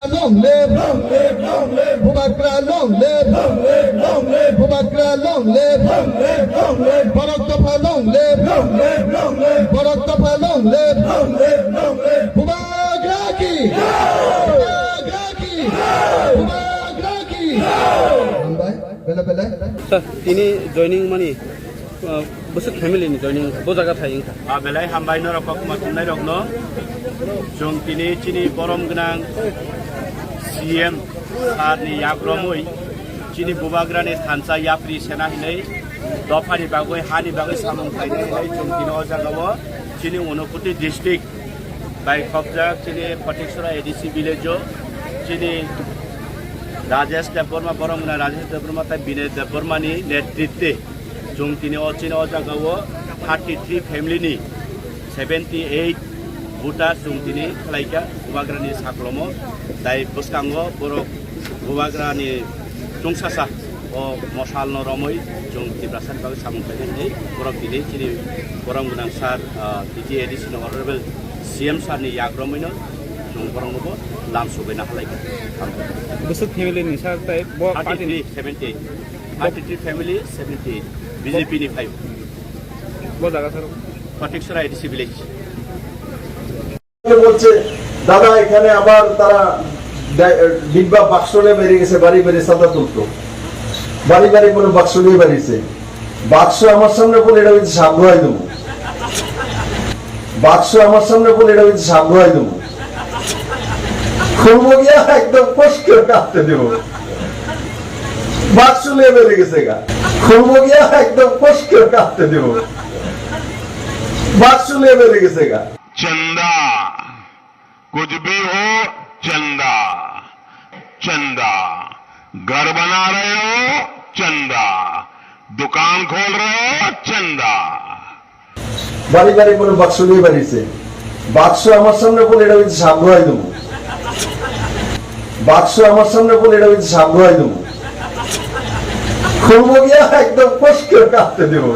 Long live, Bubakra, long live, Bubakra, long live, Barack Tapa, long live, Barack Tapa, long live, Bubagraki, Bubagraki, Sir, ini joining money. Besok family ni joining, boza kata yang tak. Belai hambai no rokok matunai rokno, jong tini cini borom genang, CM saat ni yakromui, cini bubagra ni thansa yapri sena hinai, dopari bagoi hani bagoi samung kai hinai, jong tini oja gawo, cini Unokuti district, baik Khopjak cini Patiksura ADC village jo, cini Rajesh Deborma borom genang Rajesh Deborma tai Binay Deborma ni netritwe. Jung tini ochina ojagawo 33 family ni 78 buta jung tini khlaika bubagra ni saklomo dai buskango borok bubagra ni jungsasa o mosal no romoi jung tibrasan bagai samung kai nei borok tini chini borom gunang sar tiji edition honorable CM sar ni yagromino jung borong no lam subena khlaika Besok family ni sar tai bo party ni 78 33 family 78 BJP ni 5 boza kata sir. Patiksura ADC village বলছে দাদা এখানে আবার তারা ডিব্বা বাক্স নিয়ে বেরিয়ে গেছে বাড়ি বাড়ি সাদা তুলতো বাড়ি বাড়ি বলে বাক্স নিয়ে বেরিয়েছে বাক্স আমার সামনে বলে এটা হচ্ছে সাপ ধোয়াই দেবো বাক্স আমার সামনে বলে এটা হচ্ছে সাপ ধোয়াই দেবো খুলবো গিয়া একদম কষ্ট করে কাটতে দেবো বাক্স নিয়ে বেরিয়ে গেছে গা খুলবো গিয়া একদম কষ্ট করে কাটতে দেবো বাক্স নিয়ে বেরিয়ে গেছে গা चंदा कुछ भी हो चंदा चंदा घर बना रहे हो चंदा दुकान खोल रहे हो चंदा বাড়ি বাড়ি বলে বাক্স নিয়ে বেরিয়েছে বাক্স আমার সামনে বলে এটা হচ্ছে সাপ ধোয়াই দেবো বাক্স আমার সামনে বলে এটা হচ্ছে সাপ ধোয়াই দেবো খুলবো গিয়া একদম কষ্ট করে কাটতে দেবো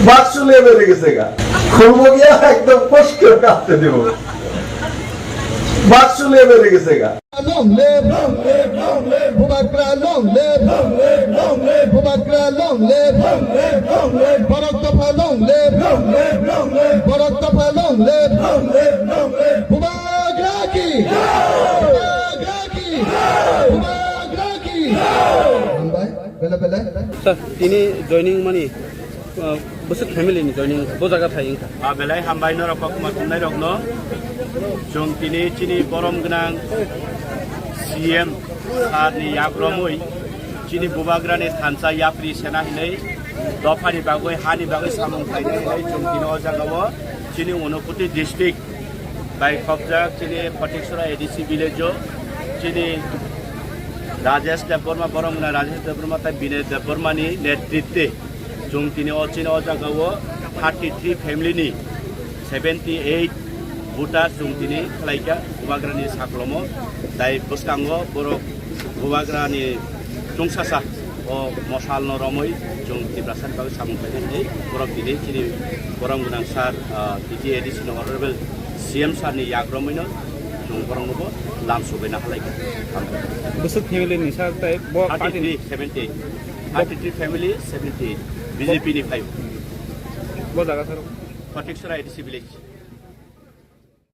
বাক্স নিয়ে বেরিয়ে গেছে গা খুলবো গিয়া একদম কষ্ট করে কাটতে দেবো বাক্স নিয়ে বেরিয়ে গেছে গা Long live, Bubakra, long live, Bubakra, long live, Barack Tapa, long live, Barack Tapa, long live, Bubagraki, Sir, ini joining money. Besok family ni joining, boza kata yang tak. Belai hambai no rokok matunai rokno, jong tini cini borom genang, CM saat ni yakromui, cini bubagra ni thansa yapri sena hinai, dopari bagoi hani bagoi samung kai hinai, jong tini ojagawo, cini Unokuti district, baik Khopjak cini Patiksura ADC village jo, cini Rajesh Deborma borom genang Rajesh Deborma tai Binay Deborma ni netritwe. Jung tini ochina ojagawo 33 family ni 78 buta jung tini khlaika bubagra ni saklomo dai buskango borok bubagra ni jungsasa o mosal no romoi jung tibrasan bagai samung kai nei borok tini chini borom gunang sar tiji edition honorable CM sar ni yagromino jung borong no lam subena khlaika Besok family ni sar tai bo party ni 78 33 family 78 BJP ni 5 boza kata sir. Patiksura ADC village